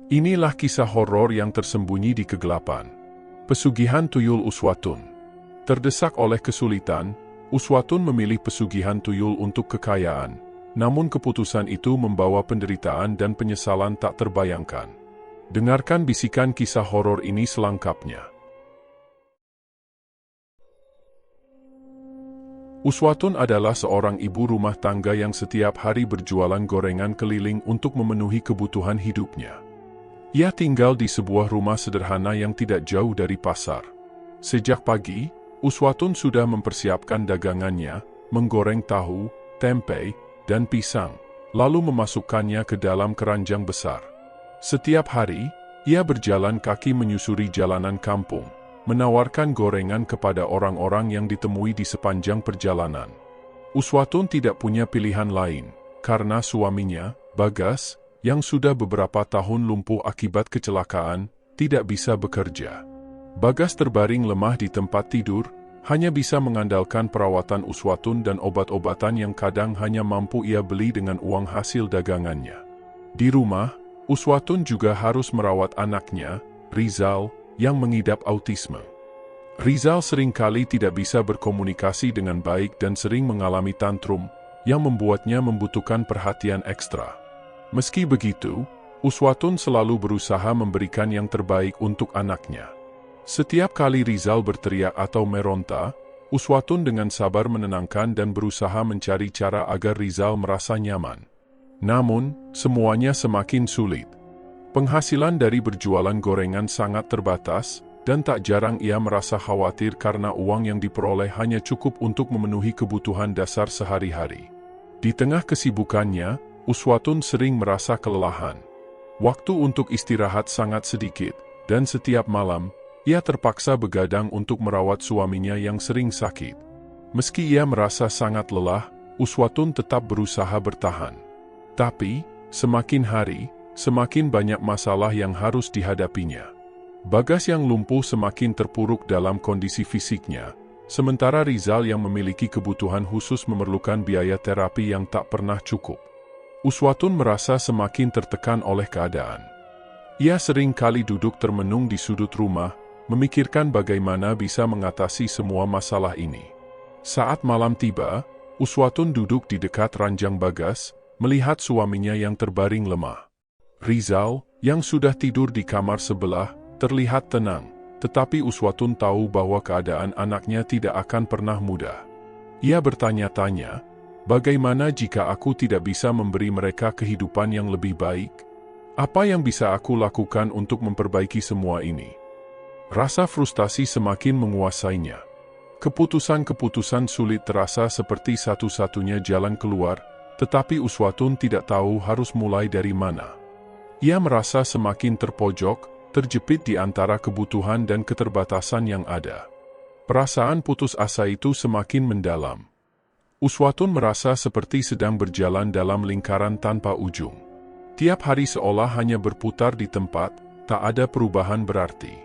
Inilah kisah horor yang tersembunyi di kegelapan. Pesugihan Tuyul Uswatun. Terdesak oleh kesulitan, Uswatun memilih pesugihan tuyul untuk kekayaan. Namun keputusan itu membawa penderitaan dan penyesalan tak terbayangkan. Dengarkan bisikan kisah horor ini selengkapnya. Uswatun adalah seorang ibu rumah tangga yang setiap hari berjualan gorengan keliling untuk memenuhi kebutuhan hidupnya. Ia tinggal di sebuah rumah sederhana yang tidak jauh dari pasar. Sejak pagi, Uswatun sudah mempersiapkan dagangannya, menggoreng tahu, tempe, dan pisang, lalu memasukkannya ke dalam keranjang besar. Setiap hari, ia berjalan kaki menyusuri jalanan kampung, menawarkan gorengan kepada orang-orang yang ditemui di sepanjang perjalanan. Uswatun tidak punya pilihan lain, karena suaminya, Bagas, yang sudah beberapa tahun lumpuh akibat kecelakaan, tidak bisa bekerja. Bagas terbaring lemah di tempat tidur, hanya bisa mengandalkan perawatan Uswatun dan obat-obatan yang kadang hanya mampu ia beli dengan uang hasil dagangannya. Di rumah, Uswatun juga harus merawat anaknya, Rizal, yang mengidap autisme. Rizal seringkali tidak bisa berkomunikasi dengan baik dan sering mengalami tantrum, yang membuatnya membutuhkan perhatian ekstra. Meski begitu, Uswatun selalu berusaha memberikan yang terbaik untuk anaknya. Setiap kali Rizal berteriak atau meronta, Uswatun dengan sabar menenangkan dan berusaha mencari cara agar Rizal merasa nyaman. Namun, semuanya semakin sulit. Penghasilan dari berjualan gorengan sangat terbatas, dan tak jarang ia merasa khawatir karena uang yang diperoleh hanya cukup untuk memenuhi kebutuhan dasar sehari-hari. Di tengah kesibukannya, Uswatun sering merasa kelelahan. Waktu untuk istirahat sangat sedikit, dan setiap malam, ia terpaksa begadang untuk merawat suaminya yang sering sakit. Meski ia merasa sangat lelah, Uswatun tetap berusaha bertahan. Tapi, semakin hari, semakin banyak masalah yang harus dihadapinya. Bagas yang lumpuh semakin terpuruk dalam kondisi fisiknya, sementara Rizal yang memiliki kebutuhan khusus memerlukan biaya terapi yang tak pernah cukup. Uswatun merasa semakin tertekan oleh keadaan. Ia sering kali duduk termenung di sudut rumah, memikirkan bagaimana bisa mengatasi semua masalah ini. Saat malam tiba, Uswatun duduk di dekat ranjang Bagas, melihat suaminya yang terbaring lemah. Rizal, yang sudah tidur di kamar sebelah, terlihat tenang, tetapi Uswatun tahu bahwa keadaan anaknya tidak akan pernah mudah. Ia bertanya-tanya, bagaimana jika aku tidak bisa memberi mereka kehidupan yang lebih baik? Apa yang bisa aku lakukan untuk memperbaiki semua ini? Rasa frustasi semakin menguasainya. Keputusan-keputusan sulit terasa seperti satu-satunya jalan keluar, tetapi Uswatun tidak tahu harus mulai dari mana. Ia merasa semakin terpojok, terjepit di antara kebutuhan dan keterbatasan yang ada. Perasaan putus asa itu semakin mendalam. Uswatun merasa seperti sedang berjalan dalam lingkaran tanpa ujung. Tiap hari seolah hanya berputar di tempat, tak ada perubahan berarti.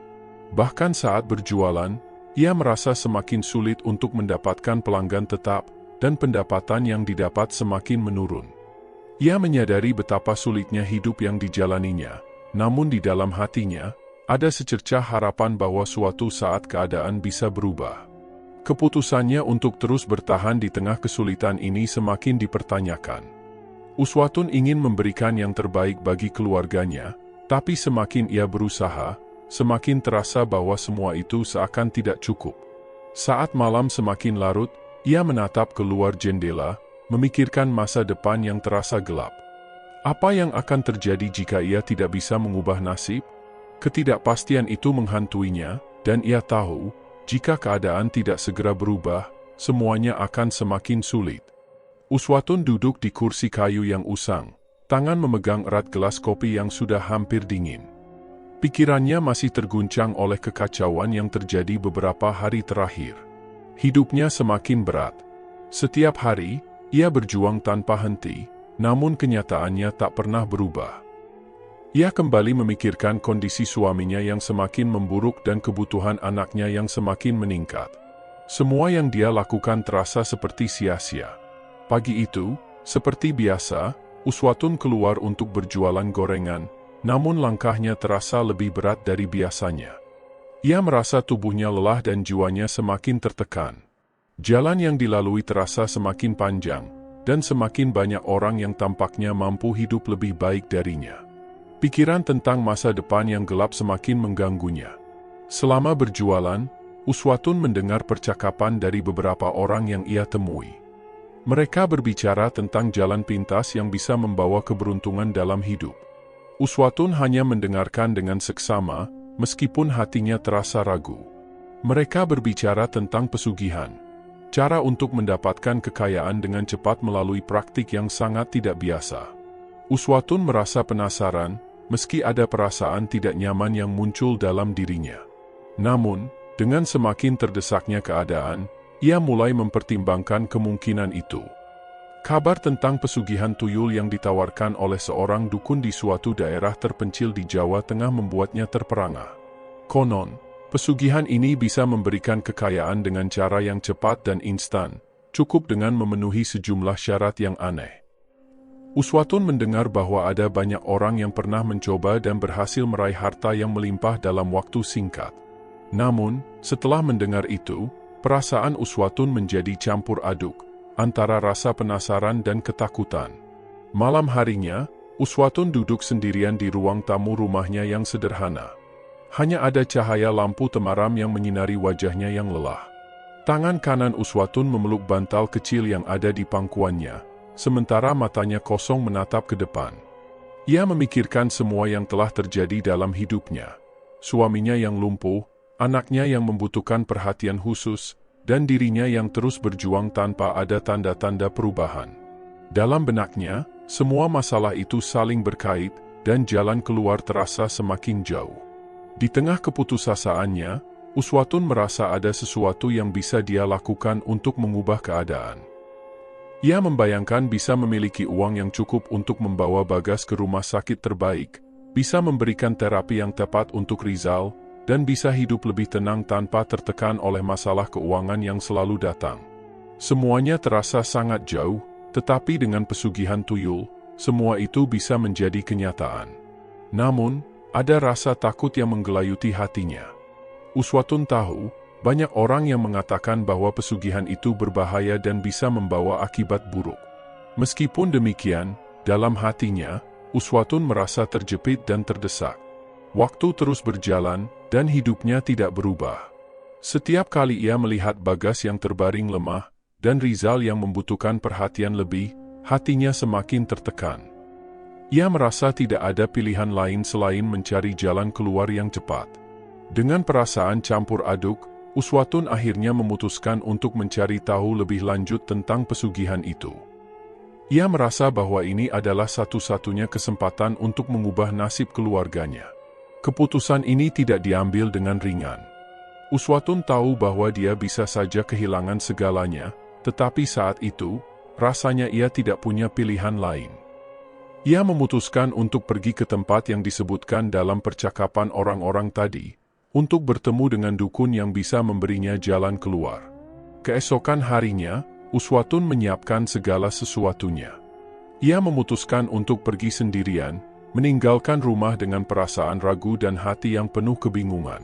Bahkan saat berjualan, ia merasa semakin sulit untuk mendapatkan pelanggan tetap, dan pendapatan yang didapat semakin menurun. Ia menyadari betapa sulitnya hidup yang dijalaninya, namun di dalam hatinya, ada secercah harapan bahwa suatu saat keadaan bisa berubah. Keputusannya untuk terus bertahan di tengah kesulitan ini semakin dipertanyakan. Uswatun ingin memberikan yang terbaik bagi keluarganya, tapi semakin ia berusaha, semakin terasa bahwa semua itu seakan tidak cukup. Saat malam semakin larut, ia menatap keluar jendela, memikirkan masa depan yang terasa gelap. Apa yang akan terjadi jika ia tidak bisa mengubah nasib? Ketidakpastian itu menghantuinya, dan ia tahu, jika keadaan tidak segera berubah, semuanya akan semakin sulit. Uswatun duduk di kursi kayu yang usang, tangan memegang erat gelas kopi yang sudah hampir dingin. Pikirannya masih terguncang oleh kekacauan yang terjadi beberapa hari terakhir. Hidupnya semakin berat. Setiap hari, ia berjuang tanpa henti, namun kenyataannya tak pernah berubah. Ia kembali memikirkan kondisi suaminya yang semakin memburuk dan kebutuhan anaknya yang semakin meningkat. Semua yang dia lakukan terasa seperti sia-sia. Pagi itu, seperti biasa, Uswatun keluar untuk berjualan gorengan, namun langkahnya terasa lebih berat dari biasanya. Ia merasa tubuhnya lelah dan jiwanya semakin tertekan. Jalan yang dilalui terasa semakin panjang, dan semakin banyak orang yang tampaknya mampu hidup lebih baik darinya. Pikiran tentang masa depan yang gelap semakin mengganggunya. Selama berjualan, Uswatun mendengar percakapan dari beberapa orang yang ia temui. Mereka berbicara tentang jalan pintas yang bisa membawa keberuntungan dalam hidup. Uswatun hanya mendengarkan dengan seksama, meskipun hatinya terasa ragu. Mereka berbicara tentang pesugihan, cara untuk mendapatkan kekayaan dengan cepat melalui praktik yang sangat tidak biasa. Uswatun merasa penasaran, meski ada perasaan tidak nyaman yang muncul dalam dirinya. Namun, dengan semakin terdesaknya keadaan, ia mulai mempertimbangkan kemungkinan itu. Kabar tentang pesugihan tuyul yang ditawarkan oleh seorang dukun di suatu daerah terpencil di Jawa Tengah membuatnya terperangah. Konon, pesugihan ini bisa memberikan kekayaan dengan cara yang cepat dan instan, cukup dengan memenuhi sejumlah syarat yang aneh. Uswatun mendengar bahwa ada banyak orang yang pernah mencoba dan berhasil meraih harta yang melimpah dalam waktu singkat. Namun, setelah mendengar itu, perasaan Uswatun menjadi campur aduk, antara rasa penasaran dan ketakutan. Malam harinya, Uswatun duduk sendirian di ruang tamu rumahnya yang sederhana. Hanya ada cahaya lampu temaram yang menyinari wajahnya yang lelah. Tangan kanan Uswatun memeluk bantal kecil yang ada di pangkuannya, sementara matanya kosong menatap ke depan. Ia memikirkan semua yang telah terjadi dalam hidupnya. Suaminya yang lumpuh, anaknya yang membutuhkan perhatian khusus, dan dirinya yang terus berjuang tanpa ada tanda-tanda perubahan. Dalam benaknya, semua masalah itu saling berkait, dan jalan keluar terasa semakin jauh. Di tengah keputusasaannya, Uswatun merasa ada sesuatu yang bisa dia lakukan untuk mengubah keadaan. Ia membayangkan bisa memiliki uang yang cukup untuk membawa Bagas ke rumah sakit terbaik, bisa memberikan terapi yang tepat untuk Rizal, dan bisa hidup lebih tenang tanpa tertekan oleh masalah keuangan yang selalu datang. Semuanya terasa sangat jauh, tetapi dengan pesugihan tuyul, semua itu bisa menjadi kenyataan. Namun, ada rasa takut yang menggelayuti hatinya. Uswatun tahu, banyak orang yang mengatakan bahwa pesugihan itu berbahaya dan bisa membawa akibat buruk. Meskipun demikian, dalam hatinya, Uswatun merasa terjepit dan terdesak. Waktu terus berjalan, dan hidupnya tidak berubah. Setiap kali ia melihat Bagas yang terbaring lemah, dan Rizal yang membutuhkan perhatian lebih, hatinya semakin tertekan. Ia merasa tidak ada pilihan lain selain mencari jalan keluar yang cepat. Dengan perasaan campur aduk, Uswatun akhirnya memutuskan untuk mencari tahu lebih lanjut tentang pesugihan itu. Ia merasa bahwa ini adalah satu-satunya kesempatan untuk mengubah nasib keluarganya. Keputusan ini tidak diambil dengan ringan. Uswatun tahu bahwa dia bisa saja kehilangan segalanya, tetapi saat itu, rasanya ia tidak punya pilihan lain. Ia memutuskan untuk pergi ke tempat yang disebutkan dalam percakapan orang-orang tadi, untuk bertemu dengan dukun yang bisa memberinya jalan keluar. Keesokan harinya, Uswatun menyiapkan segala sesuatunya. Ia memutuskan untuk pergi sendirian, meninggalkan rumah dengan perasaan ragu dan hati yang penuh kebingungan.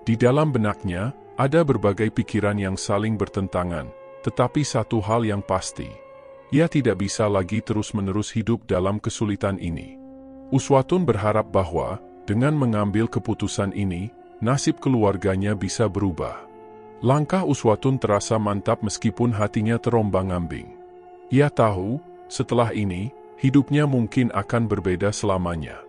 Di dalam benaknya, ada berbagai pikiran yang saling bertentangan, tetapi satu hal yang pasti, ia tidak bisa lagi terus-menerus hidup dalam kesulitan ini. Uswatun berharap bahwa, dengan mengambil keputusan ini, nasib keluarganya bisa berubah. Langkah Uswatun terasa mantap meskipun hatinya terombang-ambing. Ia tahu, setelah ini, hidupnya mungkin akan berbeda selamanya.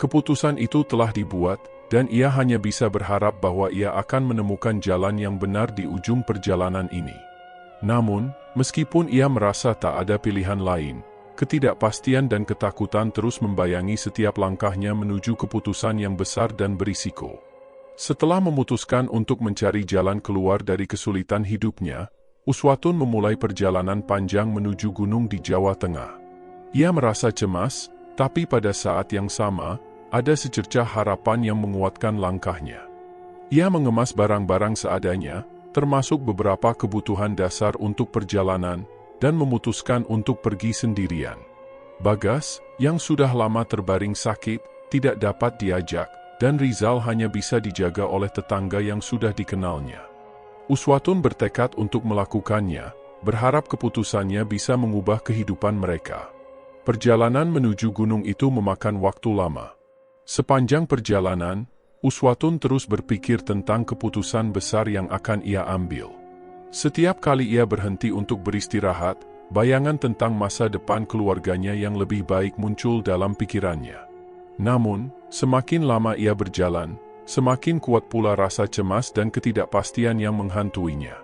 Keputusan itu telah dibuat, dan ia hanya bisa berharap bahwa ia akan menemukan jalan yang benar di ujung perjalanan ini. Namun, meskipun ia merasa tak ada pilihan lain, ketidakpastian dan ketakutan terus membayangi setiap langkahnya menuju keputusan yang besar dan berisiko. Setelah memutuskan untuk mencari jalan keluar dari kesulitan hidupnya, Uswatun memulai perjalanan panjang menuju gunung di Jawa Tengah. Ia merasa cemas, tapi pada saat yang sama, ada secercah harapan yang menguatkan langkahnya. Ia mengemas barang-barang seadanya, termasuk beberapa kebutuhan dasar untuk perjalanan, dan memutuskan untuk pergi sendirian. Bagas, yang sudah lama terbaring sakit, tidak dapat diajak, dan Rizal hanya bisa dijaga oleh tetangga yang sudah dikenalnya. Uswatun bertekad untuk melakukannya, berharap keputusannya bisa mengubah kehidupan mereka. Perjalanan menuju gunung itu memakan waktu lama. Sepanjang perjalanan, Uswatun terus berpikir tentang keputusan besar yang akan ia ambil. Setiap kali ia berhenti untuk beristirahat, bayangan tentang masa depan keluarganya yang lebih baik muncul dalam pikirannya. Namun, semakin lama ia berjalan, semakin kuat pula rasa cemas dan ketidakpastian yang menghantuinya.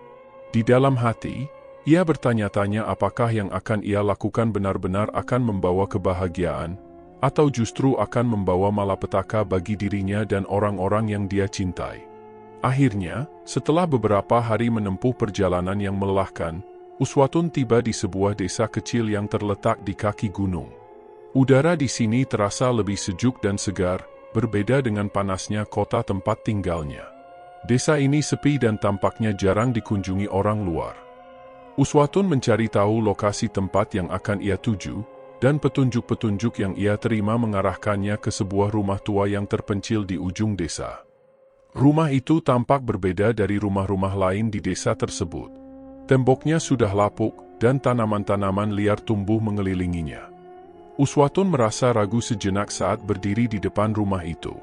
Di dalam hati, ia bertanya-tanya apakah yang akan ia lakukan benar-benar akan membawa kebahagiaan, atau justru akan membawa malapetaka bagi dirinya dan orang-orang yang dia cintai. Akhirnya, setelah beberapa hari menempuh perjalanan yang melelahkan, Uswatun tiba di sebuah desa kecil yang terletak di kaki gunung. Udara di sini terasa lebih sejuk dan segar, berbeda dengan panasnya kota tempat tinggalnya. Desa ini sepi dan tampaknya jarang dikunjungi orang luar. Uswatun mencari tahu lokasi tempat yang akan ia tuju, dan petunjuk-petunjuk yang ia terima mengarahkannya ke sebuah rumah tua yang terpencil di ujung desa. Rumah itu tampak berbeda dari rumah-rumah lain di desa tersebut. Temboknya sudah lapuk, dan tanaman-tanaman liar tumbuh mengelilinginya. Uswatun merasa ragu sejenak saat berdiri di depan rumah itu.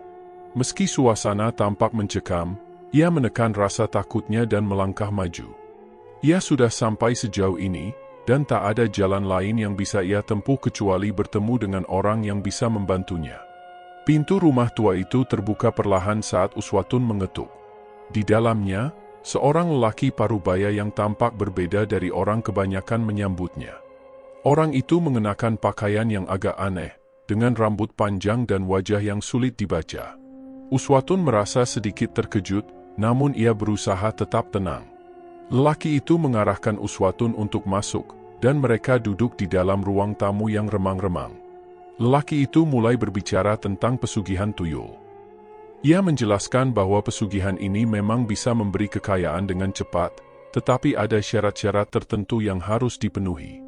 Meski suasana tampak mencekam, ia menekan rasa takutnya dan melangkah maju. Ia sudah sampai sejauh ini, dan tak ada jalan lain yang bisa ia tempuh kecuali bertemu dengan orang yang bisa membantunya. Pintu rumah tua itu terbuka perlahan saat Uswatun mengetuk. Di dalamnya, seorang lelaki parubaya yang tampak berbeda dari orang kebanyakan menyambutnya. Orang itu mengenakan pakaian yang agak aneh, dengan rambut panjang dan wajah yang sulit dibaca. Uswatun merasa sedikit terkejut, namun ia berusaha tetap tenang. Lelaki itu mengarahkan Uswatun untuk masuk, dan mereka duduk di dalam ruang tamu yang remang-remang. Lelaki itu mulai berbicara tentang pesugihan tuyul. Ia menjelaskan bahwa pesugihan ini memang bisa memberi kekayaan dengan cepat, tetapi ada syarat-syarat tertentu yang harus dipenuhi.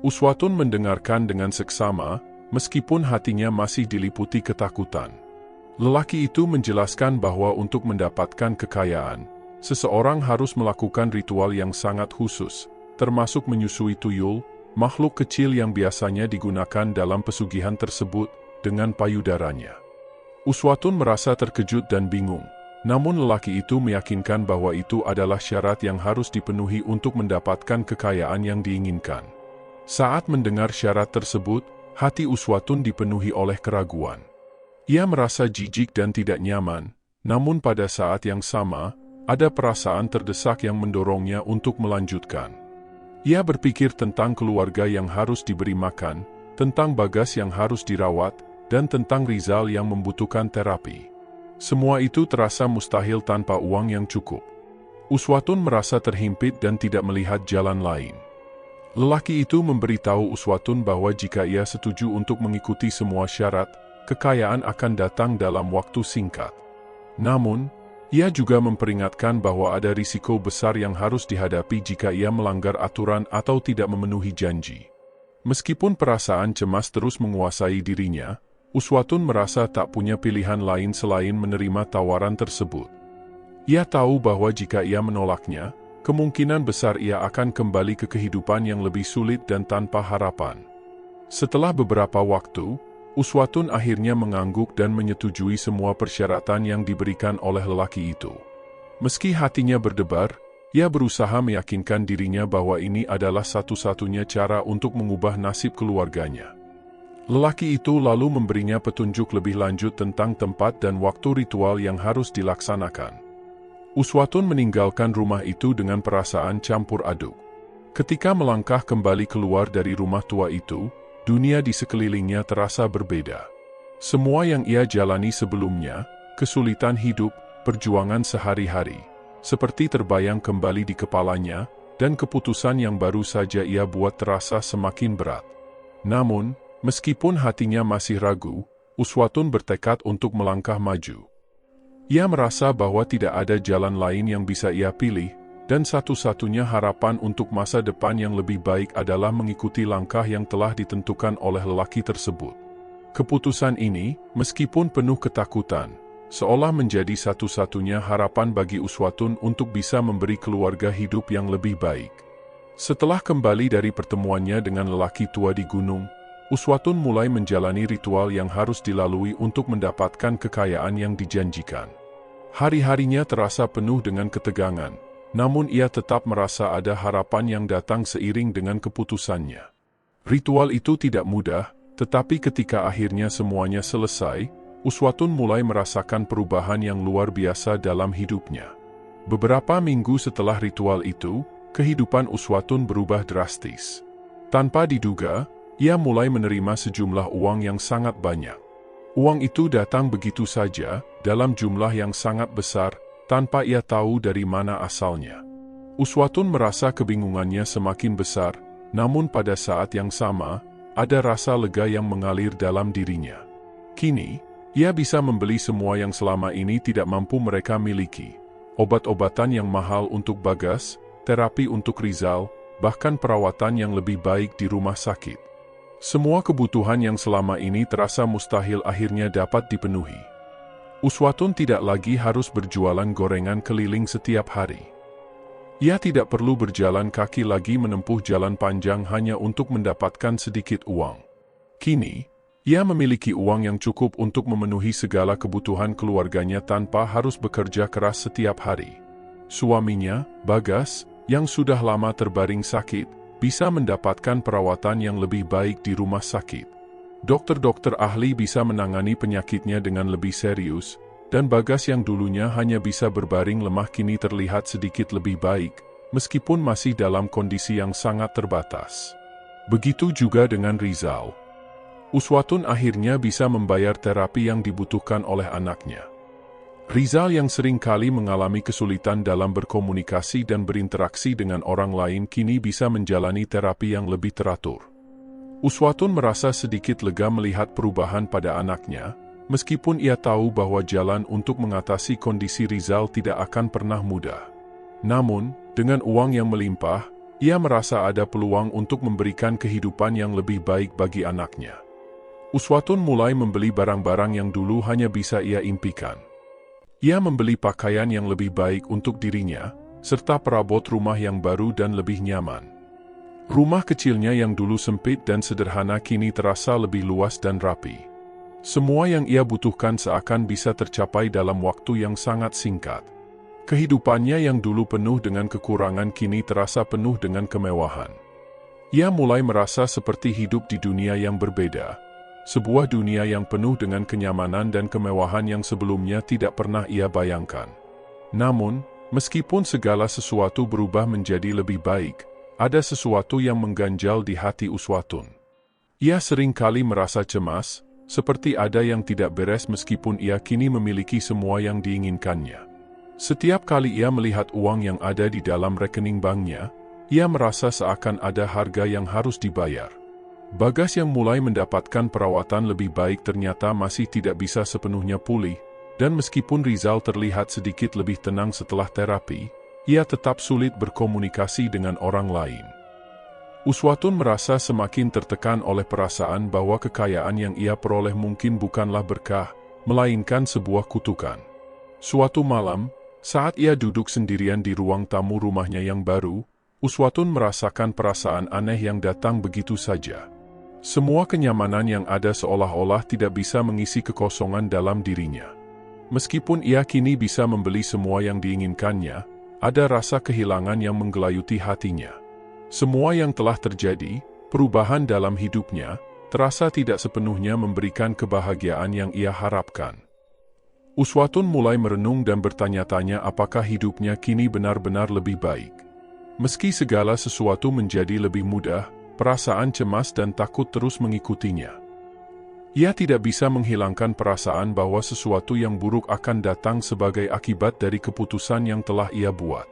Uswatun mendengarkan dengan seksama, meskipun hatinya masih diliputi ketakutan. Lelaki itu menjelaskan bahwa untuk mendapatkan kekayaan, seseorang harus melakukan ritual yang sangat khusus, termasuk menyusui tuyul, makhluk kecil yang biasanya digunakan dalam pesugihan tersebut, dengan payudaranya. Uswatun merasa terkejut dan bingung, namun lelaki itu meyakinkan bahwa itu adalah syarat yang harus dipenuhi untuk mendapatkan kekayaan yang diinginkan. Saat mendengar syarat tersebut, hati Uswatun dipenuhi oleh keraguan. Ia merasa jijik dan tidak nyaman, namun pada saat yang sama, ada perasaan terdesak yang mendorongnya untuk melanjutkan. Ia berpikir tentang keluarga yang harus diberi makan, tentang Bagas yang harus dirawat, dan tentang Rizal yang membutuhkan terapi. Semua itu terasa mustahil tanpa uang yang cukup. Uswatun merasa terhimpit dan tidak melihat jalan lain. Lelaki itu memberitahu Uswatun bahwa jika ia setuju untuk mengikuti semua syarat, kekayaan akan datang dalam waktu singkat. Namun, ia juga memperingatkan bahwa ada risiko besar yang harus dihadapi jika ia melanggar aturan atau tidak memenuhi janji. Meskipun perasaan cemas terus menguasai dirinya, Uswatun merasa tak punya pilihan lain selain menerima tawaran tersebut. Ia tahu bahwa jika ia menolaknya, kemungkinan besar ia akan kembali ke kehidupan yang lebih sulit dan tanpa harapan. Setelah beberapa waktu, Uswatun akhirnya mengangguk dan menyetujui semua persyaratan yang diberikan oleh lelaki itu. Meski hatinya berdebar, ia berusaha meyakinkan dirinya bahwa ini adalah satu-satunya cara untuk mengubah nasib keluarganya. Lelaki itu lalu memberinya petunjuk lebih lanjut tentang tempat dan waktu ritual yang harus dilaksanakan. Uswatun meninggalkan rumah itu dengan perasaan campur aduk. Ketika melangkah kembali keluar dari rumah tua itu, dunia di sekelilingnya terasa berbeda. Semua yang ia jalani sebelumnya, kesulitan hidup, perjuangan sehari-hari, seperti terbayang kembali di kepalanya, dan keputusan yang baru saja ia buat terasa semakin berat. Namun, meskipun hatinya masih ragu, Uswatun bertekad untuk melangkah maju. Ia merasa bahwa tidak ada jalan lain yang bisa ia pilih, dan satu-satunya harapan untuk masa depan yang lebih baik adalah mengikuti langkah yang telah ditentukan oleh lelaki tersebut. Keputusan ini, meskipun penuh ketakutan, seolah menjadi satu-satunya harapan bagi Uswatun untuk bisa memberi keluarga hidup yang lebih baik. Setelah kembali dari pertemuannya dengan lelaki tua di gunung, Uswatun mulai menjalani ritual yang harus dilalui untuk mendapatkan kekayaan yang dijanjikan. Hari-harinya terasa penuh dengan ketegangan, namun ia tetap merasa ada harapan yang datang seiring dengan keputusannya. Ritual itu tidak mudah, tetapi ketika akhirnya semuanya selesai, Uswatun mulai merasakan perubahan yang luar biasa dalam hidupnya. Beberapa minggu setelah ritual itu, kehidupan Uswatun berubah drastis. Tanpa diduga, ia mulai menerima sejumlah uang yang sangat banyak. Uang itu datang begitu saja, dalam jumlah yang sangat besar, tanpa ia tahu dari mana asalnya. Uswatun merasa kebingungannya semakin besar, namun pada saat yang sama, ada rasa lega yang mengalir dalam dirinya. Kini, ia bisa membeli semua yang selama ini tidak mampu mereka miliki. Obat-obatan yang mahal untuk Bagas, terapi untuk Rizal, bahkan perawatan yang lebih baik di rumah sakit. Semua kebutuhan yang selama ini terasa mustahil akhirnya dapat dipenuhi. Uswatun tidak lagi harus berjualan gorengan keliling setiap hari. Ia tidak perlu berjalan kaki lagi menempuh jalan panjang hanya untuk mendapatkan sedikit uang. Kini, ia memiliki uang yang cukup untuk memenuhi segala kebutuhan keluarganya tanpa harus bekerja keras setiap hari. Suaminya, Bagas, yang sudah lama terbaring sakit, bisa mendapatkan perawatan yang lebih baik di rumah sakit. Dokter-dokter ahli bisa menangani penyakitnya dengan lebih serius, dan Bagas yang dulunya hanya bisa berbaring lemah kini terlihat sedikit lebih baik, meskipun masih dalam kondisi yang sangat terbatas. Begitu juga dengan Rizal. Uswatun akhirnya bisa membayar terapi yang dibutuhkan oleh anaknya. Rizal yang sering kali mengalami kesulitan dalam berkomunikasi dan berinteraksi dengan orang lain kini bisa menjalani terapi yang lebih teratur. Uswatun merasa sedikit lega melihat perubahan pada anaknya, meskipun ia tahu bahwa jalan untuk mengatasi kondisi Rizal tidak akan pernah mudah. Namun, dengan uang yang melimpah, ia merasa ada peluang untuk memberikan kehidupan yang lebih baik bagi anaknya. Uswatun mulai membeli barang-barang yang dulu hanya bisa ia impikan. Ia membeli pakaian yang lebih baik untuk dirinya, serta perabot rumah yang baru dan lebih nyaman. Rumah kecilnya yang dulu sempit dan sederhana kini terasa lebih luas dan rapi. Semua yang ia butuhkan seakan bisa tercapai dalam waktu yang sangat singkat. Kehidupannya yang dulu penuh dengan kekurangan kini terasa penuh dengan kemewahan. Ia mulai merasa seperti hidup di dunia yang berbeda. Sebuah dunia yang penuh dengan kenyamanan dan kemewahan yang sebelumnya tidak pernah ia bayangkan. Namun, meskipun segala sesuatu berubah menjadi lebih baik, ada sesuatu yang mengganjal di hati Uswatun. Ia sering kali merasa cemas, seperti ada yang tidak beres meskipun ia kini memiliki semua yang diinginkannya. Setiap kali ia melihat uang yang ada di dalam rekening banknya, ia merasa seakan ada harga yang harus dibayar. Bagas yang mulai mendapatkan perawatan lebih baik ternyata masih tidak bisa sepenuhnya pulih, dan meskipun Rizal terlihat sedikit lebih tenang setelah terapi, ia tetap sulit berkomunikasi dengan orang lain. Uswatun merasa semakin tertekan oleh perasaan bahwa kekayaan yang ia peroleh mungkin bukanlah berkah, melainkan sebuah kutukan. Suatu malam, saat ia duduk sendirian di ruang tamu rumahnya yang baru, Uswatun merasakan perasaan aneh yang datang begitu saja. Semua kenyamanan yang ada seolah-olah tidak bisa mengisi kekosongan dalam dirinya. Meskipun ia kini bisa membeli semua yang diinginkannya, ada rasa kehilangan yang menggelayuti hatinya. Semua yang telah terjadi, perubahan dalam hidupnya, terasa tidak sepenuhnya memberikan kebahagiaan yang ia harapkan. Uswatun mulai merenung dan bertanya-tanya apakah hidupnya kini benar-benar lebih baik. Meski segala sesuatu menjadi lebih mudah, perasaan cemas dan takut terus mengikutinya. Ia tidak bisa menghilangkan perasaan bahwa sesuatu yang buruk akan datang sebagai akibat dari keputusan yang telah ia buat.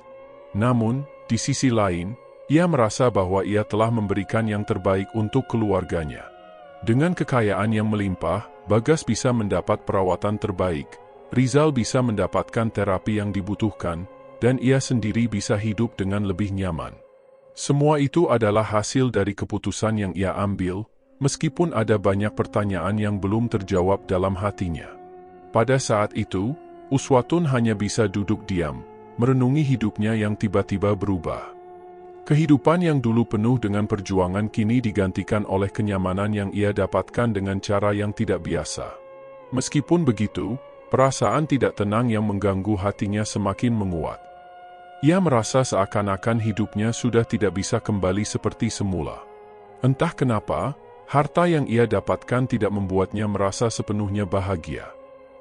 Namun, di sisi lain, ia merasa bahwa ia telah memberikan yang terbaik untuk keluarganya. Dengan kekayaan yang melimpah, Bagas bisa mendapat perawatan terbaik, Rizal bisa mendapatkan terapi yang dibutuhkan, dan ia sendiri bisa hidup dengan lebih nyaman. Semua itu adalah hasil dari keputusan yang ia ambil, meskipun ada banyak pertanyaan yang belum terjawab dalam hatinya. Pada saat itu, Uswatun hanya bisa duduk diam, merenungi hidupnya yang tiba-tiba berubah. Kehidupan yang dulu penuh dengan perjuangan kini digantikan oleh kenyamanan yang ia dapatkan dengan cara yang tidak biasa. Meskipun begitu, perasaan tidak tenang yang mengganggu hatinya semakin menguat. Ia merasa seakan-akan hidupnya sudah tidak bisa kembali seperti semula. Entah kenapa, harta yang ia dapatkan tidak membuatnya merasa sepenuhnya bahagia.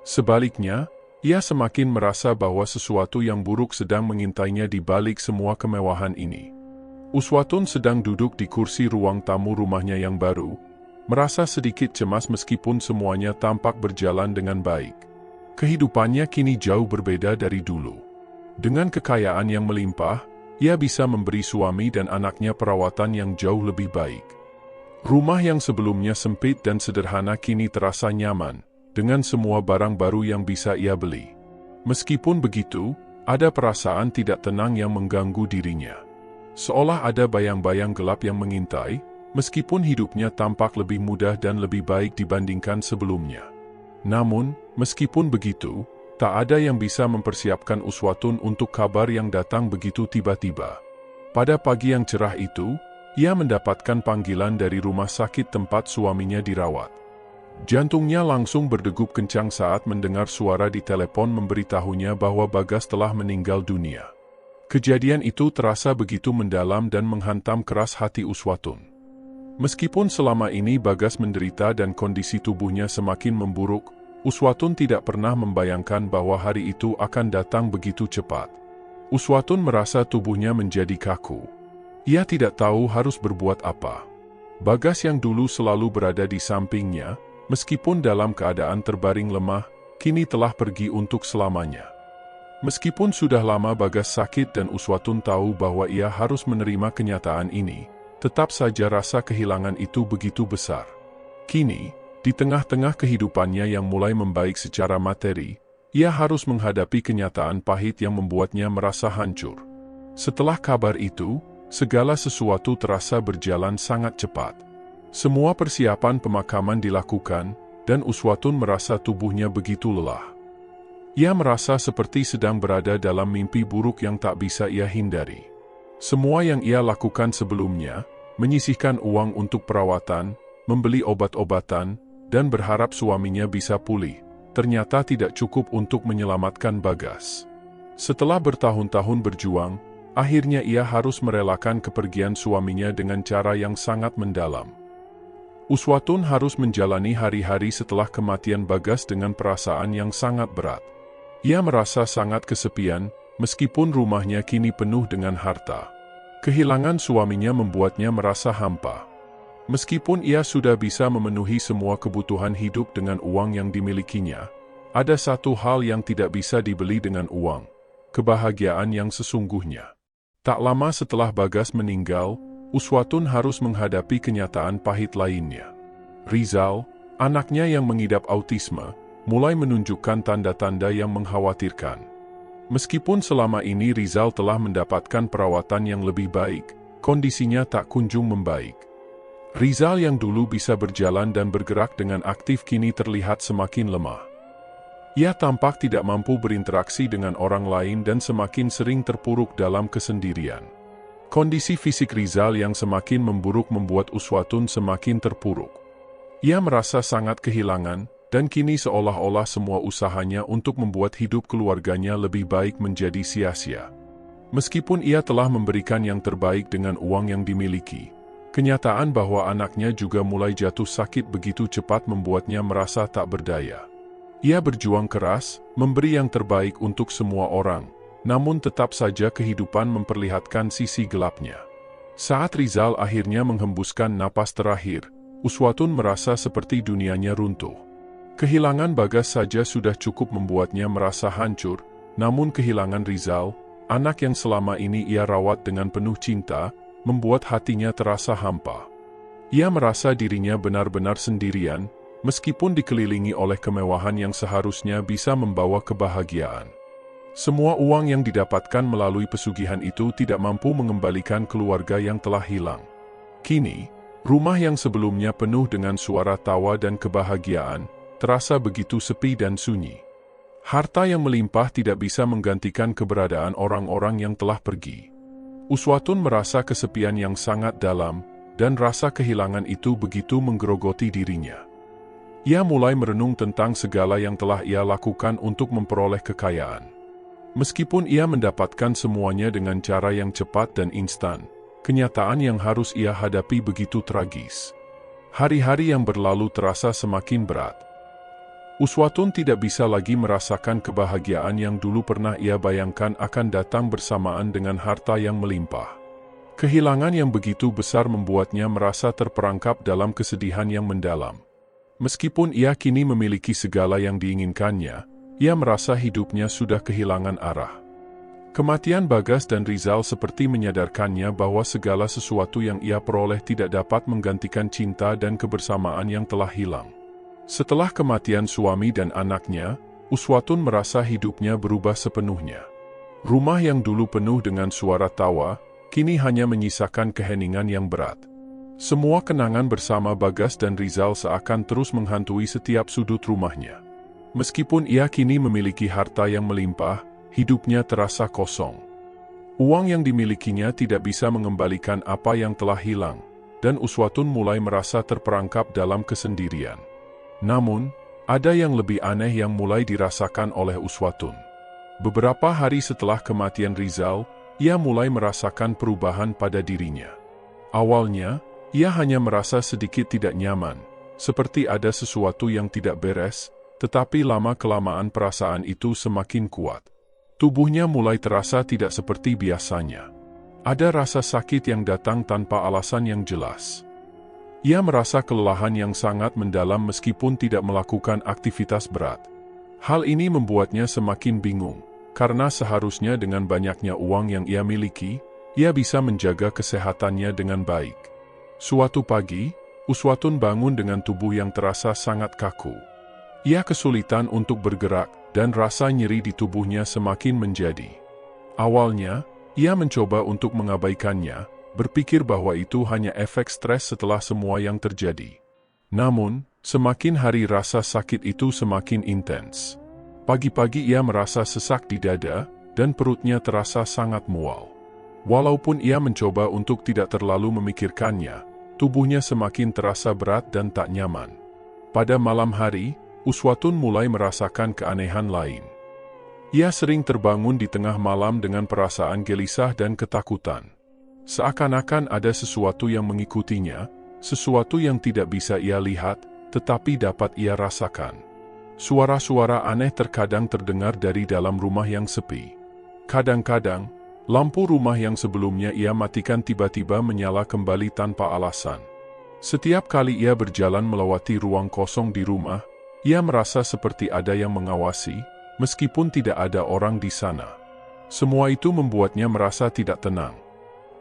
Sebaliknya, ia semakin merasa bahwa sesuatu yang buruk sedang mengintainya di balik semua kemewahan ini. Uswatun sedang duduk di kursi ruang tamu rumahnya yang baru, merasa sedikit cemas meskipun semuanya tampak berjalan dengan baik. Kehidupannya kini jauh berbeda dari dulu. Dengan kekayaan yang melimpah, ia bisa memberi suami dan anaknya perawatan yang jauh lebih baik. Rumah yang sebelumnya sempit dan sederhana kini terasa nyaman, dengan semua barang baru yang bisa ia beli. Meskipun begitu, ada perasaan tidak tenang yang mengganggu dirinya. Seolah ada bayang-bayang gelap yang mengintai, meskipun hidupnya tampak lebih mudah dan lebih baik dibandingkan sebelumnya. Namun, meskipun begitu, tak ada yang bisa mempersiapkan Uswatun untuk kabar yang datang begitu tiba-tiba. Pada pagi yang cerah itu, ia mendapatkan panggilan dari rumah sakit tempat suaminya dirawat. Jantungnya langsung berdegup kencang saat mendengar suara di telepon memberitahunya bahwa Bagas telah meninggal dunia. Kejadian itu terasa begitu mendalam dan menghantam keras hati Uswatun. Meskipun selama ini Bagas menderita dan kondisi tubuhnya semakin memburuk, Uswatun tidak pernah membayangkan bahwa hari itu akan datang begitu cepat. Uswatun merasa tubuhnya menjadi kaku. Ia tidak tahu harus berbuat apa. Bagas yang dulu selalu berada di sampingnya, meskipun dalam keadaan terbaring lemah, kini telah pergi untuk selamanya. Meskipun sudah lama Bagas sakit dan Uswatun tahu bahwa ia harus menerima kenyataan ini, tetap saja rasa kehilangan itu begitu besar. Kini, di tengah-tengah kehidupannya yang mulai membaik secara materi, ia harus menghadapi kenyataan pahit yang membuatnya merasa hancur. Setelah kabar itu, segala sesuatu terasa berjalan sangat cepat. Semua persiapan pemakaman dilakukan, dan Uswatun merasa tubuhnya begitu lelah. Ia merasa seperti sedang berada dalam mimpi buruk yang tak bisa ia hindari. Semua yang ia lakukan sebelumnya, menyisihkan uang untuk perawatan, membeli obat-obatan, dan berharap suaminya bisa pulih, ternyata tidak cukup untuk menyelamatkan Bagas. Setelah bertahun-tahun berjuang, akhirnya ia harus merelakan kepergian suaminya dengan cara yang sangat mendalam. Uswatun harus menjalani hari-hari setelah kematian Bagas dengan perasaan yang sangat berat. Ia merasa sangat kesepian, meskipun rumahnya kini penuh dengan harta. Kehilangan suaminya membuatnya merasa hampa. Meskipun ia sudah bisa memenuhi semua kebutuhan hidup dengan uang yang dimilikinya, ada satu hal yang tidak bisa dibeli dengan uang, kebahagiaan yang sesungguhnya. Tak lama setelah Bagas meninggal, Uswatun harus menghadapi kenyataan pahit lainnya. Rizal, anaknya yang mengidap autisme, mulai menunjukkan tanda-tanda yang mengkhawatirkan. Meskipun selama ini Rizal telah mendapatkan perawatan yang lebih baik, kondisinya tak kunjung membaik. Rizal yang dulu bisa berjalan dan bergerak dengan aktif kini terlihat semakin lemah. Ia tampak tidak mampu berinteraksi dengan orang lain dan semakin sering terpuruk dalam kesendirian. Kondisi fisik Rizal yang semakin memburuk membuat Uswatun semakin terpuruk. Ia merasa sangat kehilangan, dan kini seolah-olah semua usahanya untuk membuat hidup keluarganya lebih baik menjadi sia-sia. Meskipun ia telah memberikan yang terbaik dengan uang yang dimiliki, kenyataan bahwa anaknya juga mulai jatuh sakit begitu cepat membuatnya merasa tak berdaya. Ia berjuang keras, memberi yang terbaik untuk semua orang, namun tetap saja kehidupan memperlihatkan sisi gelapnya. Saat Rizal akhirnya menghembuskan napas terakhir, Uswatun merasa seperti dunianya runtuh. Kehilangan Bagas saja sudah cukup membuatnya merasa hancur, namun kehilangan Rizal, anak yang selama ini ia rawat dengan penuh cinta, membuat hatinya terasa hampa. Ia merasa dirinya benar-benar sendirian, meskipun dikelilingi oleh kemewahan yang seharusnya bisa membawa kebahagiaan. Semua uang yang didapatkan melalui pesugihan itu tidak mampu mengembalikan keluarga yang telah hilang. Kini, Rumah yang sebelumnya penuh dengan suara tawa dan kebahagiaan, terasa begitu sepi dan sunyi. Harta yang melimpah tidak bisa menggantikan keberadaan orang-orang yang telah pergi. Uswatun merasa kesepian yang sangat dalam, dan rasa kehilangan itu begitu menggerogoti dirinya. Ia mulai merenung tentang segala yang telah ia lakukan untuk memperoleh kekayaan. Meskipun ia mendapatkan semuanya dengan cara yang cepat dan instan, kenyataan yang harus ia hadapi begitu tragis. Hari-hari yang berlalu terasa semakin berat. Uswatun tidak bisa lagi merasakan kebahagiaan yang dulu pernah ia bayangkan akan datang bersamaan dengan harta yang melimpah. Kehilangan yang begitu besar membuatnya merasa terperangkap dalam kesedihan yang mendalam. Meskipun ia kini memiliki segala yang diinginkannya, ia merasa hidupnya sudah kehilangan arah. Kematian Bagas dan Rizal seperti menyadarkannya bahwa segala sesuatu yang ia peroleh tidak dapat menggantikan cinta dan kebersamaan yang telah hilang. Setelah kematian suami dan anaknya, Uswatun merasa hidupnya berubah sepenuhnya. Rumah yang dulu penuh dengan suara tawa, kini hanya menyisakan keheningan yang berat. Semua kenangan bersama Bagas dan Rizal seakan terus menghantui setiap sudut rumahnya. Meskipun ia kini memiliki harta yang melimpah, hidupnya terasa kosong. Uang yang dimilikinya tidak bisa mengembalikan apa yang telah hilang, dan Uswatun mulai merasa terperangkap dalam kesendirian. Namun, ada yang lebih aneh yang mulai dirasakan oleh Uswatun. Beberapa hari setelah kematian Rizal, ia mulai merasakan perubahan pada dirinya. Awalnya, ia hanya merasa sedikit tidak nyaman, seperti ada sesuatu yang tidak beres, tetapi lama-kelamaan perasaan itu semakin kuat. Tubuhnya mulai terasa tidak seperti biasanya. Ada rasa sakit yang datang tanpa alasan yang jelas. Ia merasa kelelahan yang sangat mendalam meskipun tidak melakukan aktivitas berat. Hal ini membuatnya semakin bingung, karena seharusnya dengan banyaknya uang yang ia miliki, ia bisa menjaga kesehatannya dengan baik. Suatu pagi, Uswatun bangun dengan tubuh yang terasa sangat kaku. Ia kesulitan untuk bergerak, dan rasa nyeri di tubuhnya semakin menjadi. Awalnya, ia mencoba untuk mengabaikannya, berpikir bahwa itu hanya efek stres setelah semua yang terjadi. Namun, semakin hari rasa sakit itu semakin intens. Pagi-pagi ia merasa sesak di dada, dan perutnya terasa sangat mual. Walaupun ia mencoba untuk tidak terlalu memikirkannya, tubuhnya semakin terasa berat dan tak nyaman. Pada malam hari, Uswatun mulai merasakan keanehan lain. Ia sering terbangun di tengah malam dengan perasaan gelisah dan ketakutan. Seakan-akan ada sesuatu yang mengikutinya, sesuatu yang tidak bisa ia lihat, tetapi dapat ia rasakan. Suara-suara aneh terkadang terdengar dari dalam rumah yang sepi. Kadang-kadang, lampu rumah yang sebelumnya ia matikan tiba-tiba menyala kembali tanpa alasan. Setiap kali ia berjalan melewati ruang kosong di rumah, ia merasa seperti ada yang mengawasi, meskipun tidak ada orang di sana. Semua itu membuatnya merasa tidak tenang.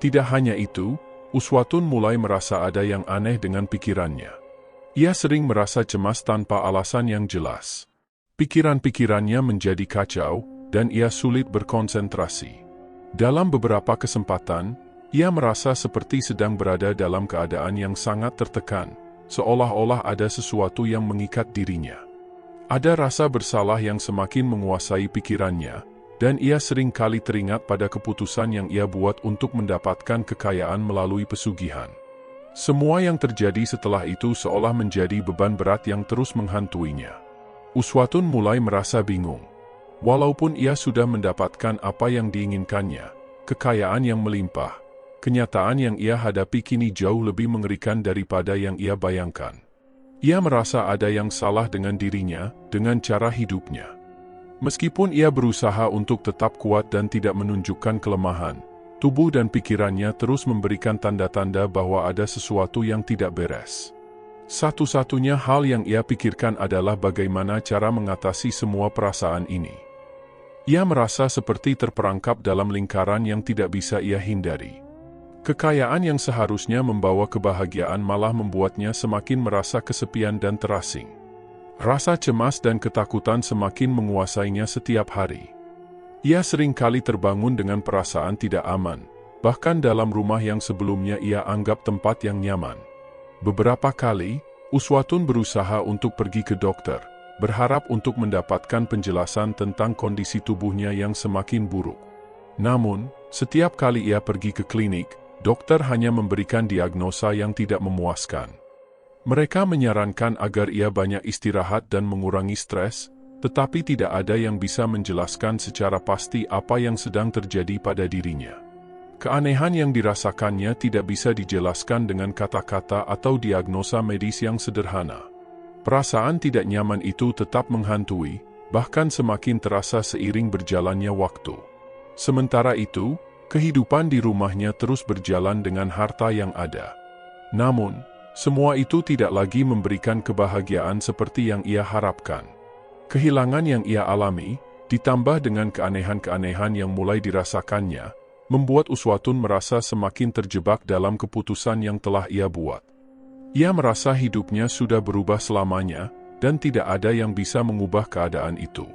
Tidak hanya itu, Uswatun mulai merasa ada yang aneh dengan pikirannya. Ia sering merasa cemas tanpa alasan yang jelas. Pikiran-pikirannya menjadi kacau, dan ia sulit berkonsentrasi. Dalam beberapa kesempatan, ia merasa seperti sedang berada dalam keadaan yang sangat tertekan, seolah-olah ada sesuatu yang mengikat dirinya. Ada rasa bersalah yang semakin menguasai pikirannya, dan ia sering kali teringat pada keputusan yang ia buat untuk mendapatkan kekayaan melalui pesugihan. Semua yang terjadi setelah itu seolah menjadi beban berat yang terus menghantuinya. Uswatun mulai merasa bingung. Walaupun ia sudah mendapatkan apa yang diinginkannya, kekayaan yang melimpah, kenyataan yang ia hadapi kini jauh lebih mengerikan daripada yang ia bayangkan. Ia merasa ada yang salah dengan dirinya, dengan cara hidupnya. Meskipun ia berusaha untuk tetap kuat dan tidak menunjukkan kelemahan, tubuh dan pikirannya terus memberikan tanda-tanda bahwa ada sesuatu yang tidak beres. Satu-satunya hal yang ia pikirkan adalah bagaimana cara mengatasi semua perasaan ini. Ia merasa seperti terperangkap dalam lingkaran yang tidak bisa ia hindari. Kekayaan yang seharusnya membawa kebahagiaan malah membuatnya semakin merasa kesepian dan terasing. Rasa cemas dan ketakutan semakin menguasainya setiap hari. Ia sering kali terbangun dengan perasaan tidak aman, bahkan dalam rumah yang sebelumnya ia anggap tempat yang nyaman. Beberapa kali, Uswatun berusaha untuk pergi ke dokter, berharap untuk mendapatkan penjelasan tentang kondisi tubuhnya yang semakin buruk. Namun, setiap kali ia pergi ke klinik, dokter hanya memberikan diagnosa yang tidak memuaskan. Mereka menyarankan agar ia banyak istirahat dan mengurangi stres, tetapi tidak ada yang bisa menjelaskan secara pasti apa yang sedang terjadi pada dirinya. Keanehan yang dirasakannya tidak bisa dijelaskan dengan kata-kata atau diagnosa medis yang sederhana. Perasaan tidak nyaman itu tetap menghantui, bahkan semakin terasa seiring berjalannya waktu. Sementara itu, kehidupan di rumahnya terus berjalan dengan harta yang ada. Namun, semua itu tidak lagi memberikan kebahagiaan seperti yang ia harapkan. Kehilangan yang ia alami, ditambah dengan keanehan-keanehan yang mulai dirasakannya, membuat Uswatun merasa semakin terjebak dalam keputusan yang telah ia buat. Ia merasa hidupnya sudah berubah selamanya, dan tidak ada yang bisa mengubah keadaan itu.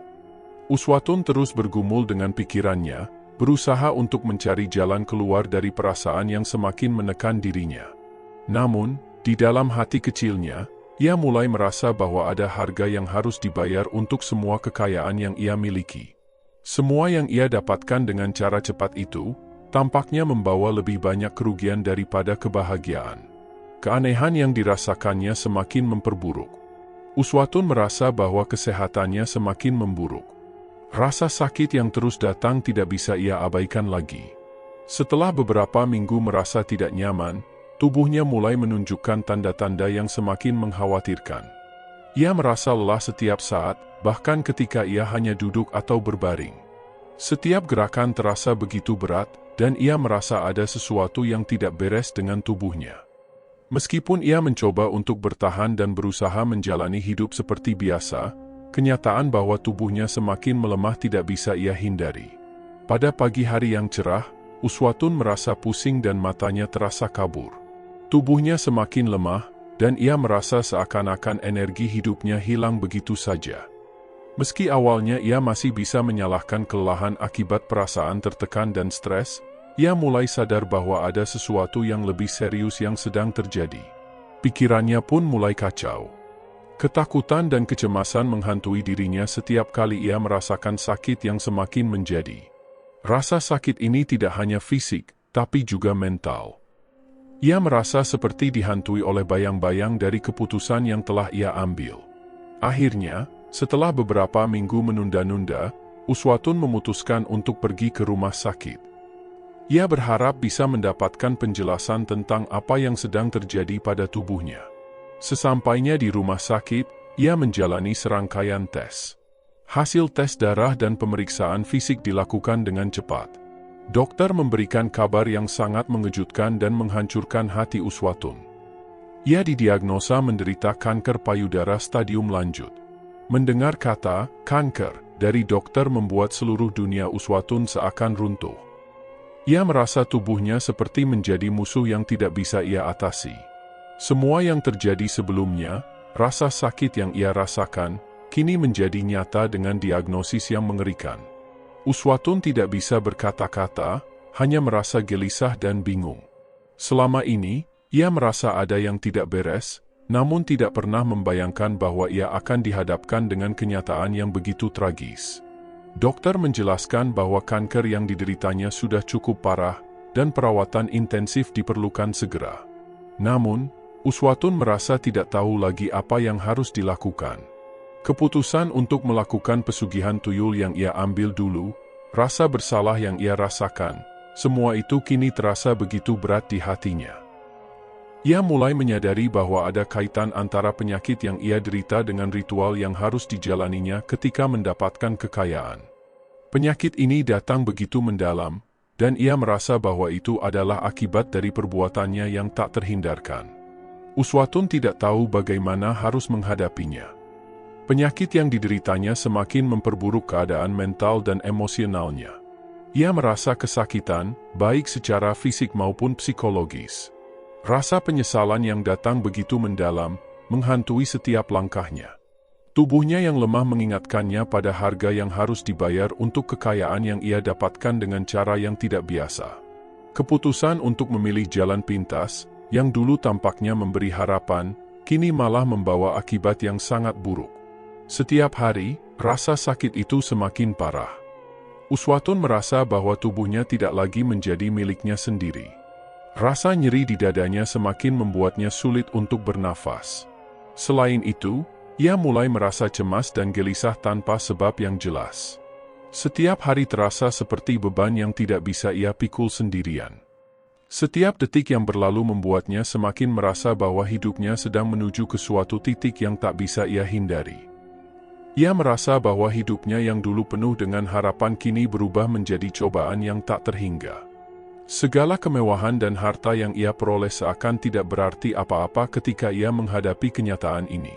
Uswatun terus bergumul dengan pikirannya, berusaha untuk mencari jalan keluar dari perasaan yang semakin menekan dirinya. Namun, di dalam hati kecilnya, ia mulai merasa bahwa ada harga yang harus dibayar untuk semua kekayaan yang ia miliki. Semua yang ia dapatkan dengan cara cepat itu, tampaknya membawa lebih banyak kerugian daripada kebahagiaan. Keanehan yang dirasakannya semakin memperburuk. Uswatun merasa bahwa kesehatannya semakin memburuk. Rasa sakit yang terus datang tidak bisa ia abaikan lagi. Setelah beberapa minggu merasa tidak nyaman, tubuhnya mulai menunjukkan tanda-tanda yang semakin mengkhawatirkan. Ia merasa lelah setiap saat, bahkan ketika ia hanya duduk atau berbaring. Setiap gerakan terasa begitu berat, dan ia merasa ada sesuatu yang tidak beres dengan tubuhnya. Meskipun ia mencoba untuk bertahan dan berusaha menjalani hidup seperti biasa, kenyataan bahwa tubuhnya semakin melemah tidak bisa ia hindari. Pada pagi hari yang cerah, Uswatun merasa pusing dan matanya terasa kabur. Tubuhnya semakin lemah, dan ia merasa seakan-akan energi hidupnya hilang begitu saja. Meski awalnya ia masih bisa menyalahkan kelelahan akibat perasaan tertekan dan stres, ia mulai sadar bahwa ada sesuatu yang lebih serius yang sedang terjadi. Pikirannya pun mulai kacau. Ketakutan dan kecemasan menghantui dirinya setiap kali ia merasakan sakit yang semakin menjadi. Rasa sakit ini tidak hanya fisik, tapi juga mental. Ia merasa seperti dihantui oleh bayang-bayang dari keputusan yang telah ia ambil. Akhirnya, setelah beberapa minggu menunda-nunda, Uswatun memutuskan untuk pergi ke rumah sakit. Ia berharap bisa mendapatkan penjelasan tentang apa yang sedang terjadi pada tubuhnya. Sesampainya di rumah sakit, ia menjalani serangkaian tes. Hasil tes darah dan pemeriksaan fisik dilakukan dengan cepat. Dokter memberikan kabar yang sangat mengejutkan dan menghancurkan hati Uswatun. Ia didiagnosa menderita kanker payudara stadium lanjut. Mendengar kata kanker dari dokter membuat seluruh dunia Uswatun seakan runtuh. Ia merasa tubuhnya seperti menjadi musuh yang tidak bisa ia atasi. Semua yang terjadi sebelumnya, rasa sakit yang ia rasakan, kini menjadi nyata dengan diagnosis yang mengerikan. Uswatun tidak bisa berkata-kata, hanya merasa gelisah dan bingung. Selama ini, ia merasa ada yang tidak beres, namun tidak pernah membayangkan bahwa ia akan dihadapkan dengan kenyataan yang begitu tragis. Dokter menjelaskan bahwa kanker yang dideritanya sudah cukup parah, dan perawatan intensif diperlukan segera. Namun, Uswatun merasa tidak tahu lagi apa yang harus dilakukan. Keputusan untuk melakukan pesugihan tuyul yang ia ambil dulu, rasa bersalah yang ia rasakan, semua itu kini terasa begitu berat di hatinya. Ia mulai menyadari bahwa ada kaitan antara penyakit yang ia derita dengan ritual yang harus dijalaninya ketika mendapatkan kekayaan. Penyakit ini datang begitu mendalam, dan ia merasa bahwa itu adalah akibat dari perbuatannya yang tak terhindarkan. Uswatun tidak tahu bagaimana harus menghadapinya. Penyakit yang dideritanya semakin memperburuk keadaan mental dan emosionalnya. Ia merasa kesakitan, baik secara fisik maupun psikologis. Rasa penyesalan yang datang begitu mendalam, menghantui setiap langkahnya. Tubuhnya yang lemah mengingatkannya pada harga yang harus dibayar untuk kekayaan yang ia dapatkan dengan cara yang tidak biasa. Keputusan untuk memilih jalan pintas, yang dulu tampaknya memberi harapan, kini malah membawa akibat yang sangat buruk. Setiap hari, rasa sakit itu semakin parah. Uswatun merasa bahwa tubuhnya tidak lagi menjadi miliknya sendiri. Rasa nyeri di dadanya semakin membuatnya sulit untuk bernafas. Selain itu, ia mulai merasa cemas dan gelisah tanpa sebab yang jelas. Setiap hari terasa seperti beban yang tidak bisa ia pikul sendirian. Setiap detik yang berlalu membuatnya semakin merasa bahwa hidupnya sedang menuju ke suatu titik yang tak bisa ia hindari. Ia merasa bahwa hidupnya yang dulu penuh dengan harapan kini berubah menjadi cobaan yang tak terhingga. Segala kemewahan dan harta yang ia peroleh seakan tidak berarti apa-apa ketika ia menghadapi kenyataan ini.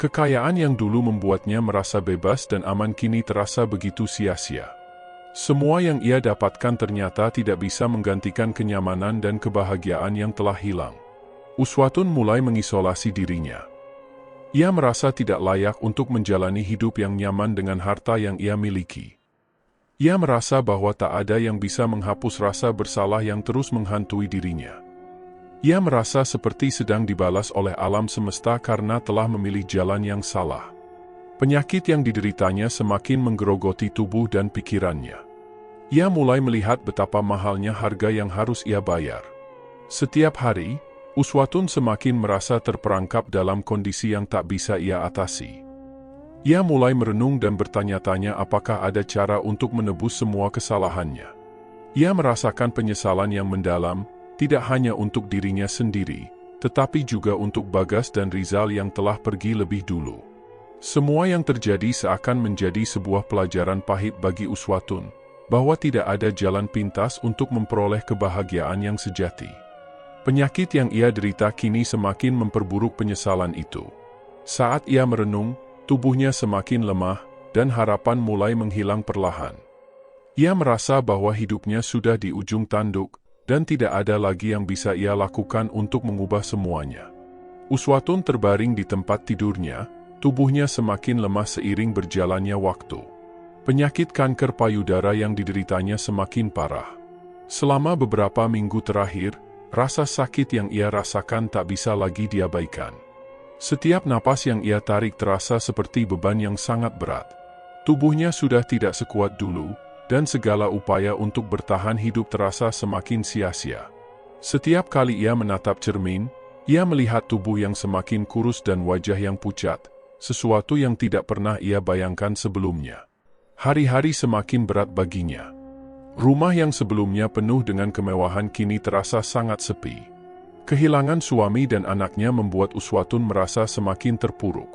Kekayaan yang dulu membuatnya merasa bebas dan aman kini terasa begitu sia-sia. Semua yang ia dapatkan ternyata tidak bisa menggantikan kenyamanan dan kebahagiaan yang telah hilang. Uswatun mulai mengisolasi dirinya. Ia merasa tidak layak untuk menjalani hidup yang nyaman dengan harta yang ia miliki. Ia merasa bahwa tak ada yang bisa menghapus rasa bersalah yang terus menghantui dirinya. Ia merasa seperti sedang dibalas oleh alam semesta karena telah memilih jalan yang salah. Penyakit yang dideritanya semakin menggerogoti tubuh dan pikirannya. Ia mulai melihat betapa mahalnya harga yang harus ia bayar. Setiap hari, Uswatun semakin merasa terperangkap dalam kondisi yang tak bisa ia atasi. Ia mulai merenung dan bertanya-tanya apakah ada cara untuk menebus semua kesalahannya. Ia merasakan penyesalan yang mendalam, tidak hanya untuk dirinya sendiri, tetapi juga untuk Bagas dan Rizal yang telah pergi lebih dulu. Semua yang terjadi seakan menjadi sebuah pelajaran pahit bagi Uswatun, bahwa tidak ada jalan pintas untuk memperoleh kebahagiaan yang sejati. Penyakit yang ia derita kini semakin memperburuk penyesalan itu. Saat ia merenung, tubuhnya semakin lemah, dan harapan mulai menghilang perlahan. Ia merasa bahwa hidupnya sudah di ujung tanduk, dan tidak ada lagi yang bisa ia lakukan untuk mengubah semuanya. Uswatun terbaring di tempat tidurnya, tubuhnya semakin lemah seiring berjalannya waktu. Penyakit kanker payudara yang dideritanya semakin parah. Selama beberapa minggu terakhir, rasa sakit yang ia rasakan tak bisa lagi diabaikan. Setiap napas yang ia tarik terasa seperti beban yang sangat berat. Tubuhnya sudah tidak sekuat dulu, dan segala upaya untuk bertahan hidup terasa semakin sia-sia. Setiap kali ia menatap cermin, ia melihat tubuh yang semakin kurus dan wajah yang pucat, sesuatu yang tidak pernah ia bayangkan sebelumnya. Hari-hari semakin berat baginya. Rumah yang sebelumnya penuh dengan kemewahan kini terasa sangat sepi. Kehilangan suami dan anaknya membuat Uswatun merasa semakin terpuruk.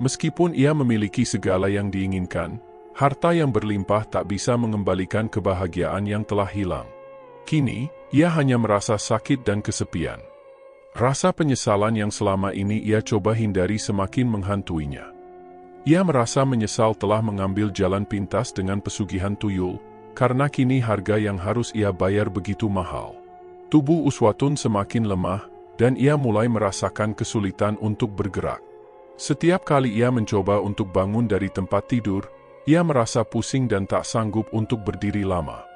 Meskipun ia memiliki segala yang diinginkan, harta yang berlimpah tak bisa mengembalikan kebahagiaan yang telah hilang. Kini, ia hanya merasa sakit dan kesepian. Rasa penyesalan yang selama ini ia coba hindari semakin menghantuinya. Ia merasa menyesal telah mengambil jalan pintas dengan pesugihan tuyul, karena kini harga yang harus ia bayar begitu mahal. Tubuh Uswatun semakin lemah, dan ia mulai merasakan kesulitan untuk bergerak. Setiap kali ia mencoba untuk bangun dari tempat tidur, ia merasa pusing dan tak sanggup untuk berdiri lama.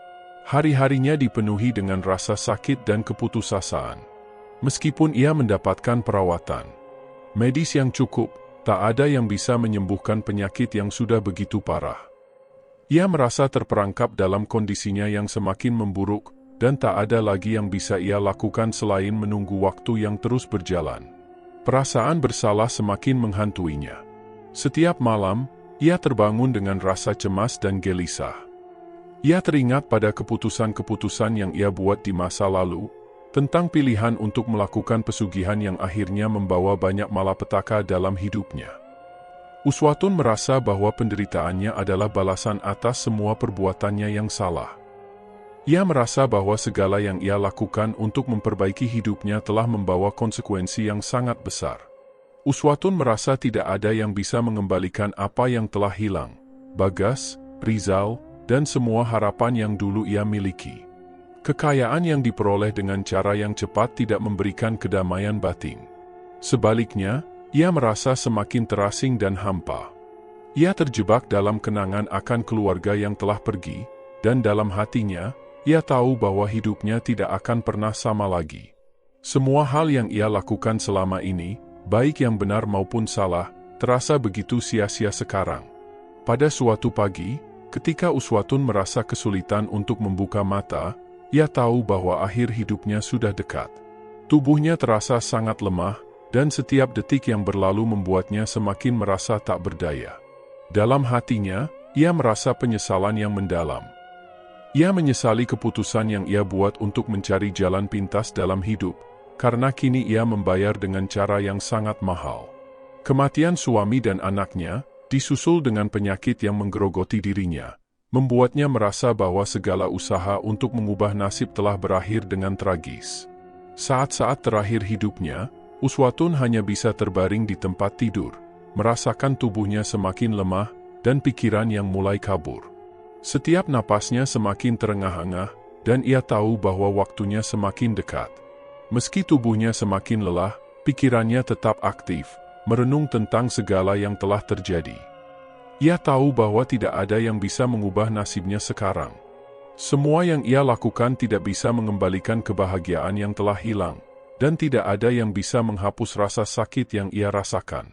Hari-harinya dipenuhi dengan rasa sakit dan keputusasaan. Meskipun ia mendapatkan perawatan medis yang cukup, tak ada yang bisa menyembuhkan penyakit yang sudah begitu parah. Ia merasa terperangkap dalam kondisinya yang semakin memburuk, dan tak ada lagi yang bisa ia lakukan selain menunggu waktu yang terus berjalan. Perasaan bersalah semakin menghantuinya. Setiap malam, ia terbangun dengan rasa cemas dan gelisah. Ia teringat pada keputusan-keputusan yang ia buat di masa lalu, tentang pilihan untuk melakukan pesugihan yang akhirnya membawa banyak malapetaka dalam hidupnya. Uswatun merasa bahwa penderitaannya adalah balasan atas semua perbuatannya yang salah. Ia merasa bahwa segala yang ia lakukan untuk memperbaiki hidupnya telah membawa konsekuensi yang sangat besar. Uswatun merasa tidak ada yang bisa mengembalikan apa yang telah hilang, Bagas, Rizal, dan semua harapan yang dulu ia miliki. Kekayaan yang diperoleh dengan cara yang cepat tidak memberikan kedamaian batin. Sebaliknya, ia merasa semakin terasing dan hampa. Ia terjebak dalam kenangan akan keluarga yang telah pergi, dan dalam hatinya, ia tahu bahwa hidupnya tidak akan pernah sama lagi. Semua hal yang ia lakukan selama ini, baik yang benar maupun salah, terasa begitu sia-sia sekarang. Pada suatu pagi, ketika Uswatun merasa kesulitan untuk membuka mata, ia tahu bahwa akhir hidupnya sudah dekat. Tubuhnya terasa sangat lemah, dan setiap detik yang berlalu membuatnya semakin merasa tak berdaya. Dalam hatinya, ia merasa penyesalan yang mendalam. Ia menyesali keputusan yang ia buat untuk mencari jalan pintas dalam hidup, karena kini ia membayar dengan cara yang sangat mahal. Kematian suami dan anaknya, disusul dengan penyakit yang menggerogoti dirinya, membuatnya merasa bahwa segala usaha untuk mengubah nasib telah berakhir dengan tragis. Saat-saat terakhir hidupnya, Uswatun hanya bisa terbaring di tempat tidur, merasakan tubuhnya semakin lemah dan pikiran yang mulai kabur. Setiap napasnya semakin terengah-engah, dan ia tahu bahwa waktunya semakin dekat. Meski tubuhnya semakin lelah, pikirannya tetap aktif, merenung tentang segala yang telah terjadi. Ia tahu bahwa tidak ada yang bisa mengubah nasibnya sekarang. Semua yang ia lakukan tidak bisa mengembalikan kebahagiaan yang telah hilang, dan tidak ada yang bisa menghapus rasa sakit yang ia rasakan.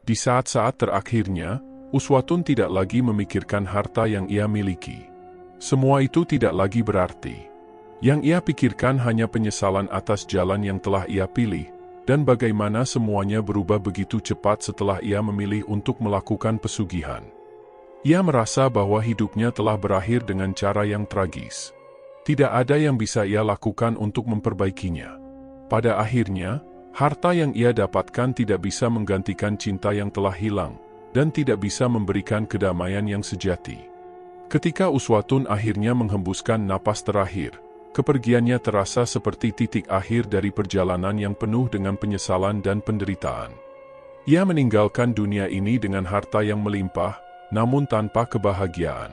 Di saat-saat terakhirnya, Uswatun tidak lagi memikirkan harta yang ia miliki. Semua itu tidak lagi berarti. Yang ia pikirkan hanya penyesalan atas jalan yang telah ia pilih, dan bagaimana semuanya berubah begitu cepat setelah ia memilih untuk melakukan pesugihan. Ia merasa bahwa hidupnya telah berakhir dengan cara yang tragis. Tidak ada yang bisa ia lakukan untuk memperbaikinya. Pada akhirnya, harta yang ia dapatkan tidak bisa menggantikan cinta yang telah hilang, dan tidak bisa memberikan kedamaian yang sejati. Ketika Uswatun akhirnya menghembuskan napas terakhir, kepergiannya terasa seperti titik akhir dari perjalanan yang penuh dengan penyesalan dan penderitaan. Ia meninggalkan dunia ini dengan harta yang melimpah, namun tanpa kebahagiaan.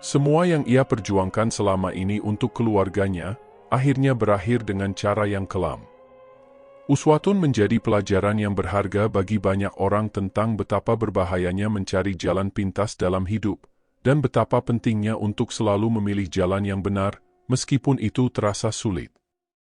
Semua yang ia perjuangkan selama ini untuk keluarganya, akhirnya berakhir dengan cara yang kelam. Uswatun menjadi pelajaran yang berharga bagi banyak orang tentang betapa berbahayanya mencari jalan pintas dalam hidup, dan betapa pentingnya untuk selalu memilih jalan yang benar, meskipun itu terasa sulit.